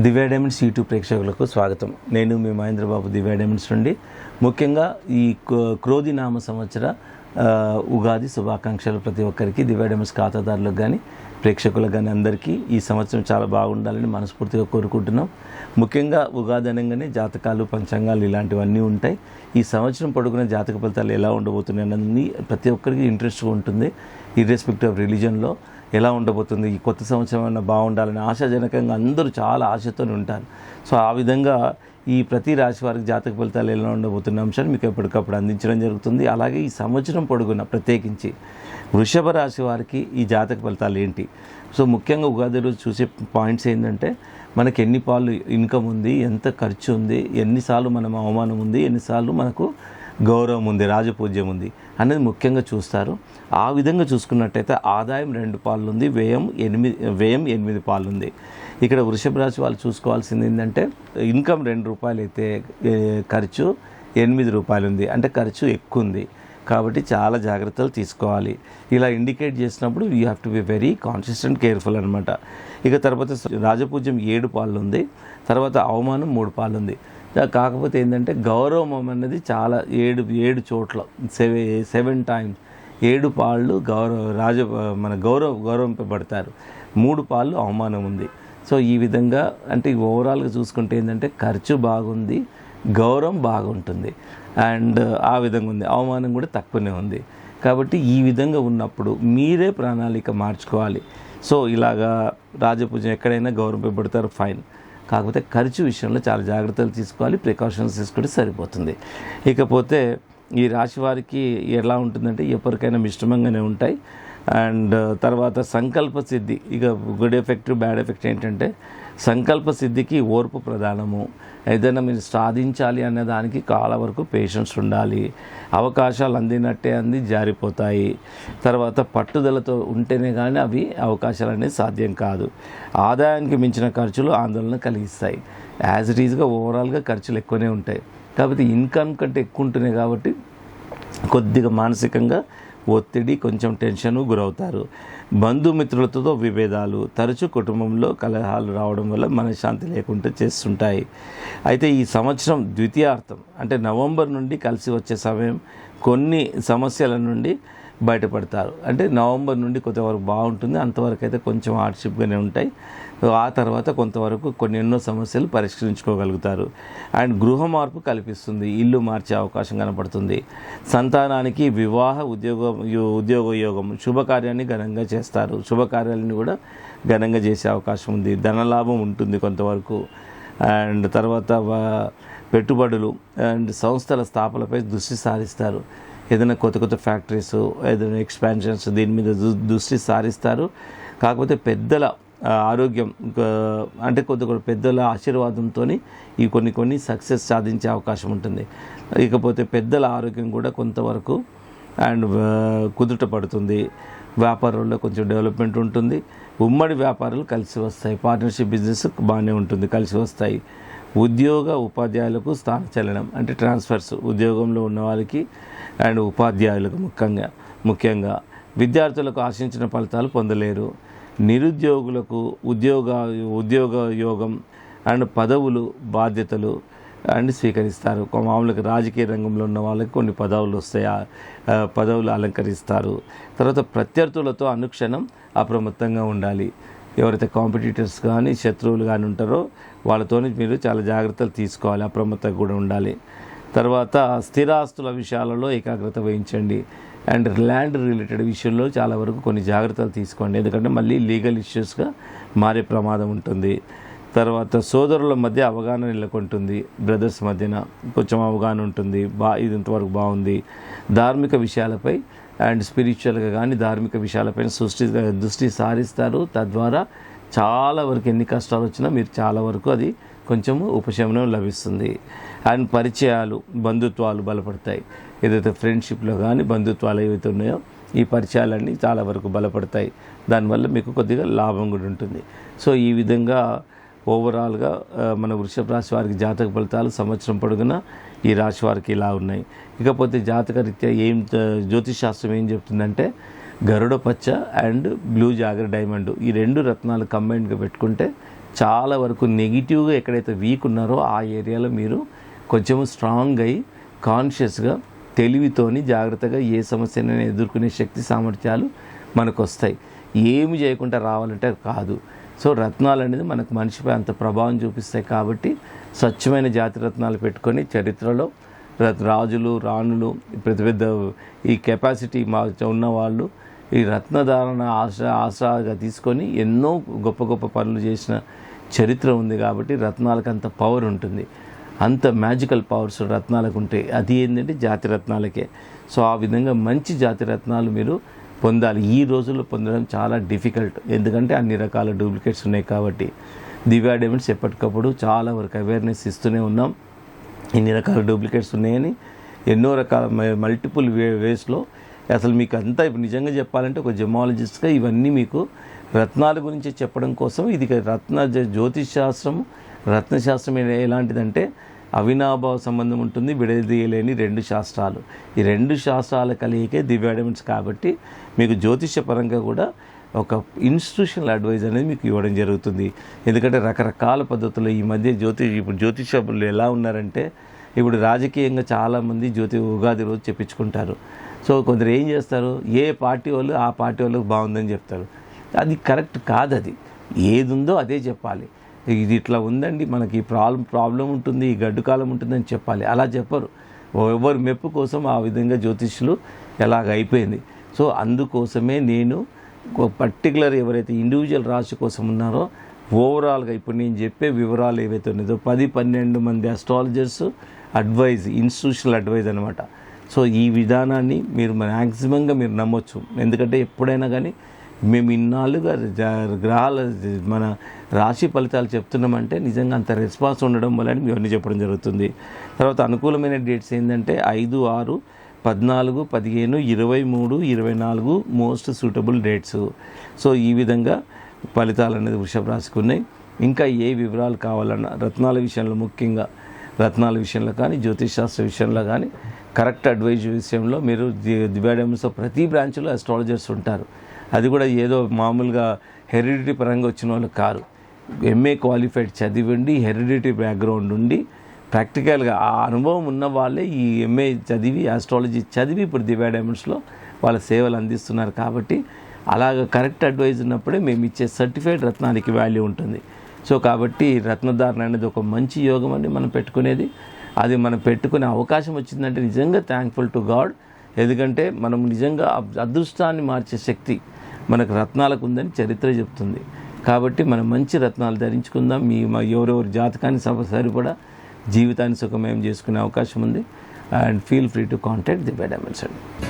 దివ్య diamonds YouTube ప్రేక్షకులకు స్వాగతం. నేను మీ మహేంద్రబాబు దివ్య డైమండ్స్ నుండి. ముఖ్యంగా ఈ క్రోధి నామ సంవత్సర ఉగాది శుభాకాంక్షలు ప్రతి ఒక్కరికి, దివ్య డైమండ్స్ ఖాతాదారులకు కానీ ప్రేక్షకులకు కానీ అందరికీ ఈ సంవత్సరం చాలా బాగుండాలని మనస్ఫూర్తిగా కోరుకుంటున్నాం. ముఖ్యంగా ఉగాది అనగానే జాతకాలు, పంచాంగాలు ఇలాంటివన్నీ ఉంటాయి. ఈ సంవత్సరం పొడుగున జాతక ఫలితాలు ఎలా ఉండబోతున్నాయి అన్నది ప్రతి ఒక్కరికి ఇంట్రెస్ట్గా ఉంటుంది. ఇర్రెస్పెక్టివ్ ఆఫ్ రిలీజన్లో ఎలా ఉండబోతుంది, ఈ కొత్త సంవత్సరం అన్న బాగుండాలని ఆశాజనకంగా అందరూ చాలా ఆశతో ఉంటారు. సో ఆ విధంగా ఈ ప్రతి రాశి వారికి జాతక ఫలితాలు ఎలా ఉండబోతున్న అంశాన్ని మీకు ఎప్పటికప్పుడు అందించడం జరుగుతుంది. అలాగే ఈ సంవత్సరం పొడుగున ప్రత్యేకించి వృషభ రాశి వారికి ఈ జాతక ఫలితాలు ఏంటి, సో ముఖ్యంగా ఉగాది రోజు చూసే పాయింట్స్ ఏంటంటే మనకి ఎన్ని పాలు ఇన్కమ్ ఉంది, ఎంత ఖర్చు ఉంది, ఎన్నిసార్లు మనం అవమానం ఉంది, ఎన్నిసార్లు మనకు గౌరవం ఉంది, రాజపూజ్యం ఉంది అనేది ముఖ్యంగా చూస్తారు. ఆ విధంగా చూసుకున్నట్టయితే ఆదాయం 2 పాలు ఉంది, వ్యయం 8 పాలు ఉంది. ఇక్కడ వృషభ రాశి వాళ్ళు చూసుకోవాల్సింది ఏంటంటే ఇన్కమ్ ₹2 అయితే ఖర్చు ₹8 ఉంది, అంటే ఖర్చు ఎక్కువ ఉంది. కాబట్టి చాలా జాగ్రత్తలు తీసుకోవాలి. ఇలా ఇండికేట్ చేసినప్పుడు you have to be very conscious and careful అనమాట. ఇక తర్వాత రాజపూజ్యం 7 పాలు ఉంది, తర్వాత అవమానం 3 పాలు ఉంది. కాకపోతే ఏంటంటే గౌరవం అన్నది చాలా 7 చోట్ల 7 టైమ్స్ 7 పాళ్ళు గౌరవింపబడతారు, 3 పాళ్ళు అవమానం ఉంది. సో ఈ విధంగా అంటే ఓవరాల్గా చూసుకుంటే ఏంటంటే ఖర్చు బాగుంది, గౌరవం బాగుంటుంది, అండ్ ఆ విధంగా ఉంది, అవమానం కూడా తక్కువనే ఉంది. కాబట్టి ఈ విధంగా ఉన్నప్పుడు మీరే ప్రణాళిక మార్చుకోవాలి. సో ఇలాగా రాజపూజం ఎక్కడైనా గౌరవింపబడతారు, ఫైన్. కాకపోతే ఖర్చు విషయంలో చాలా జాగ్రత్తలు తీసుకోవాలి, ప్రికాషన్స్ తీసుకుంటే సరిపోతుంది. ఇకపోతే ఈ రాశి వారికి ఎలా ఉంటుందంటే ఎవరికైనా మిశ్రమంగానే ఉంటాయి. అండ్ తర్వాత సంకల్ప సిద్ధి, ఇక గుడ్ ఎఫెక్ట్ బ్యాడ్ ఎఫెక్ట్ ఏంటంటే సంకల్ప సిద్ధికి ఓర్పు ప్రధానము. ఏదైనా మీరు సాధించాలి అనే దానికి చాలా వరకు పేషెన్స్ ఉండాలి. అవకాశాలు అందినట్టే జారిపోతాయి. తర్వాత పట్టుదలతో ఉంటేనే కానీ అవి అవకాశాలు అనేది సాధ్యం కాదు. ఆదాయానికి మించిన ఖర్చులు ఆందోళన కలిగిస్తాయి. యాజ్ ఇట్ ఈజ్గా ఓవరాల్గా ఖర్చులు ఎక్కువనే ఉంటాయి. కాబట్టి ఇన్కమ్ కంటే ఎక్కువ ఉంటున్నాయి కాబట్టి కొద్దిగా మానసికంగా ఒత్తిడి, కొంచెం టెన్షన్ గురవుతారు. బంధుమిత్రులతో విభేదాలు, తరచూ కుటుంబంలో కలహాలు రావడం వల్ల మనశ్శాంతి లేకుండా చేస్తుంటాయి. అయితే ఈ సంవత్సరం ద్వితీయార్థం అంటే నవంబర్ నుండి కలిసి వచ్చే సమయం, కొన్ని సమస్యల నుండి బయటపడతారు. అంటే నవంబర్ నుండి కొంతవరకు బాగుంటుంది, అంతవరకు అయితే కొంచెం హార్డ్షిప్గానే ఉంటాయి. ఆ తర్వాత కొంతవరకు ఎన్నో సమస్యలు పరిష్కరించుకోగలుగుతారు. అండ్ గృహ మార్పు కల్పిస్తుంది, ఇల్లు మార్చే అవకాశం కనపడుతుంది. సంతానానికి వివాహ ఉద్యోగ యోగం, శుభకార్యాన్ని ఘనంగా చేస్తారు, శుభకార్యాలను కూడా ఘనంగా చేసే అవకాశం ఉంది. ధనలాభం ఉంటుంది కొంతవరకు. అండ్ తర్వాత పెట్టుబడులు అండ్ సంస్థల స్థాపనపై దృష్టి సారిస్తారు. ఏదైనా కొత్త ఫ్యాక్టరీస్, ఏదైనా ఎక్స్పాన్షన్స్, దీని మీద దృష్టి సారిస్తారు. కాకపోతే పెద్దల ఆరోగ్యం అంటే కొద్ది పెద్దల ఆశీర్వాదంతో ఈ కొన్ని సక్సెస్ సాధించే అవకాశం ఉంటుంది. ఇకపోతే పెద్దల ఆరోగ్యం కూడా కొంతవరకు అండ్ కుదుట పడుతుంది. వ్యాపారంలో కొంచెం డెవలప్మెంట్ ఉంటుంది. ఉమ్మడి వ్యాపారాలు కలిసి వస్తాయి. పార్ట్నర్షిప్ బిజినెస్ బాగానే ఉంటుంది, కలిసి వస్తాయి. ఉపాధ్యాయులకు స్థానచలనం అంటే ట్రాన్స్ఫర్స్, ఉద్యోగంలో ఉన్న వాళ్ళకి అండ్ ఉపాధ్యాయులకు ముఖ్యంగా విద్యార్థులకు ఆశించిన ఫలితాలు పొందలేరు. నిరుద్యోగులకు ఉద్యోగ యోగం అండ్ పదవులు, బాధ్యతలు అండ్ స్వీకరిస్తారు. మామూలుగా రాజకీయ రంగంలో ఉన్న వాళ్ళకి కొన్ని పదవులు వస్తాయి, పదవులు అలంకరిస్తారు. తర్వాత ప్రత్యర్థులతో అనుక్షణం అప్రమత్తంగా ఉండాలి. ఎవరైతే కాంపిటీటర్స్ కానీ శత్రువులు కానీ ఉంటారో వాళ్ళతో మీరు చాలా జాగ్రత్తలు తీసుకోవాలి, అప్రమత్తంగా కూడా ఉండాలి. తర్వాత స్థిరాస్తుల విషయాలలో ఏకాగ్రత వహించండి. అండ్ ల్యాండ్ రిలేటెడ్ విషయంలో చాలా వరకు కొన్ని జాగ్రత్తలు తీసుకోండి, ఎందుకంటే మళ్ళీ లీగల్ ఇష్యూస్గా మారే ప్రమాదం ఉంటుంది. తర్వాత సోదరుల మధ్య అవగాహన నెలకొంటుంది, బ్రదర్స్ మధ్యన కొంచెం అవగాహన ఉంటుంది. ఇది ఇంతవరకు బాగుంది. ధార్మిక విషయాలపై అండ్ స్పిరిచువల్గా కానీ ధార్మిక విషయాలపై దృష్టి సారిస్తారు. తద్వారా చాలా వరకు ఎన్ని కష్టాలు వచ్చినా మీరు చాలా వరకు అది కొంచెము ఉపశమనం లభిస్తుంది. అండ్ పరిచయాలు, బంధుత్వాలు బలపడతాయి. ఏదైతే ఫ్రెండ్షిప్లో కానీ బంధుత్వాలు ఏవైతే ఉన్నాయో ఈ పరిచయాలన్నీ చాలా వరకు బలపడతాయి. దానివల్ల మీకు కొద్దిగా లాభం కూడా ఉంటుంది. సో ఈ విధంగా ఓవరాల్గా మన వృషభ రాశి వారికి జాతక ఫలితాలు సంవత్సరం పొడుగున ఈ రాశి వారికి ఇలా ఉన్నాయి. ఇకపోతే జాతక రీత్యా జ్యోతిష్ శాస్త్రం ఏం చెప్తుందంటే గరుడ పచ్చ అండ్ బ్లూ జాగర్ డైమండ్, ఈ 2 రత్నాలు కంబైన్డ్గా పెట్టుకుంటే చాలా వరకు నెగిటివ్గా ఎక్కడైతే వీక్ ఉన్నారో ఆ ఏరియాలో మీరు కొంచెం స్ట్రాంగ్ అయ్యి కాన్షియస్గా తెలివితోని జాగ్రత్తగా ఏ సమస్యనైనా ఎదుర్కొనే శక్తి సామర్థ్యాలు మనకు వస్తాయి. ఏమి చేయకుండా రావాలంటే కాదు. సో రత్నాలు అనేది మనకు మనిషిపై అంత ప్రభావం చూపిస్తాయి కాబట్టి స్వచ్ఛమైన జాతి రత్నాలు పెట్టుకొని చరిత్రలో రాజులు రాణులు పెద్ద పెద్ద ఈ కెపాసిటీ ఉన్నవాళ్ళు ఈ రత్నధారణ ఆశగా తీసుకొని ఎన్నో గొప్ప గొప్ప పనులు చేసిన చరిత్ర ఉంది కాబట్టి రత్నాలకు అంత పవర్ ఉంటుంది. అంత మ్యాజికల్ పవర్స్ రత్నాలకు ఉంటాయి. అది ఏంటంటే జాతి రత్నాలకే. సో ఆ విధంగా మంచి జాతి రత్నాలు మీరు పొందాలి. ఈ రోజుల్లో పొందడం చాలా డిఫికల్ట్, ఎందుకంటే అన్ని రకాల డూప్లికేట్స్ ఉన్నాయి కాబట్టి. దివ్య డైమండ్స్ ఎప్పటికప్పుడు చాలా వరకు అవేర్నెస్ ఇస్తూనే ఉన్నాం. ఇన్ని రకాల డూప్లికేట్స్ ఉన్నాయని ఎన్నో రకాల మల్టిపుల్ వేస్లో అసలు మీకు అంతా ఇప్పుడు నిజంగా చెప్పాలంటే ఒక జెమాలజిస్ట్గా ఇవన్నీ మీకు రత్నాల గురించి చెప్పడం కోసం ఇది జ్యోతిష్ శాస్త్రం రత్నశాస్త్రం ఎలాంటిదంటే అవినాభావ సంబంధం ఉంటుంది, విడదీయలేని రెండు శాస్త్రాలు. ఈ రెండు శాస్త్రాల కలిగికే దివ్య డైమండ్స్ కాబట్టి మీకు జ్యోతిష పరంగా కూడా ఒక ఇన్స్టిట్యూషనల్ అడ్వైజ్ అనేది మీకు ఇవ్వడం జరుగుతుంది. ఎందుకంటే రకరకాల పద్ధతులు ఈ మధ్య ఇప్పుడు జ్యోతిషులు ఎలా ఉన్నారంటే ఇప్పుడు రాజకీయంగా చాలామంది ఉగాది రోజు చెప్పించుకుంటారు. సో కొందరు ఏం చేస్తారు, ఏ పార్టీ వాళ్ళు ఆ పార్టీ వాళ్ళకి బాగుందని చెప్తారు. అది కరెక్ట్ కాదు. అది ఏది ఉందో అదే చెప్పాలి. ఇది ఇట్లా ఉందండి, మనకి ఈ ప్రాబ్లం ఉంటుంది, ఈ గడ్డు కాలం ఉంటుందని చెప్పాలి. అలా చెప్పరు. ఎవరు మెప్పు కోసం ఆ విధంగా జ్యోతిష్యులు ఎలాగ అయిపోయింది. సో అందుకోసమే నేను పర్టికులర్ ఎవరైతే ఇండివిజువల్ రాశి కోసం ఉన్నారో ఓవరాల్గా ఇప్పుడు నేను చెప్పే వివరాలు ఏవైతే ఉన్నాయో 10-12 మంది అస్ట్రాలజర్స్ అడ్వైజ్, ఇన్స్టిట్యూషనల్ అడ్వైజ్ అనమాట. సో ఈ విధానాన్ని మీరు మ్యాక్సిమంగా మీరు నమ్మొచ్చు. ఎందుకంటే ఎప్పుడైనా కానీ మేము ఇన్నాళ్ళుగా గ్రహాల మన రాశి ఫలితాలు చెప్తున్నామంటే నిజంగా అంత రెస్పాన్స్ ఉండడం వల్ల ఇవన్నీ చెప్పడం జరుగుతుంది. తర్వాత అనుకూలమైన డేట్స్ ఏంటంటే 5, 6, 14, 15, 23, 24 మోస్ట్ సూటబుల్ డేట్స్. సో ఈ విధంగా ఫలితాలు అనేది వృషభ రాశికి ఉన్నాయి. ఇంకా ఏ వివరాలు కావాలన్నా రత్నాల విషయంలో, ముఖ్యంగా రత్నాల విషయంలో కానీ జ్యోతిష్ శాస్త్ర విషయంలో కానీ కరెక్ట్ అడ్వైజ్ విషయంలో మీరు దివ్య డైమండ్స్లో ప్రతి బ్రాంచ్లో అస్ట్రాలజర్స్ ఉంటారు. అది కూడా ఏదో మామూలుగా హెరిడిటీ పరంగా వచ్చిన వాళ్ళు కారు. ఎంఏ క్వాలిఫైడ్ చదివండి, హెరిడిటీ బ్యాక్గ్రౌండ్ ఉండి ప్రాక్టికల్గా ఆ అనుభవం ఉన్న వాళ్ళే ఈ ఎంఏ చదివి ఆస్ట్రాలజీ చదివి ఇప్పుడు దివ్య డైమండ్స్లో వాళ్ళ సేవలు అందిస్తున్నారు. కాబట్టి అలాగ కరెక్ట్ అడ్వైజ్ ఉన్నప్పుడే మేము ఇచ్చే సర్టిఫైడ్ రత్నానికి వాల్యూ ఉంటుంది. సో కాబట్టి రత్నధారణ అనేది ఒక మంచి యోగం అండి మనం పెట్టుకునేది. అది మనం పెట్టుకునే అవకాశం వచ్చిందంటే నిజంగా థ్యాంక్ఫుల్ టు గాడ్. ఎందుకంటే మనం నిజంగా అదృష్టాన్ని మార్చే శక్తి మనకు రత్నాలకు ఉందని చరిత్ర చెప్తుంది. కాబట్టి మనం మంచి రత్నాలు ధరించుకుందాం. ఎవరెవరి జాతకాన్ని సరిపడా జీవితాన్ని సుఖమయం చేసుకునే అవకాశం ఉంది. And feel free to contact Divya diamonds అండి.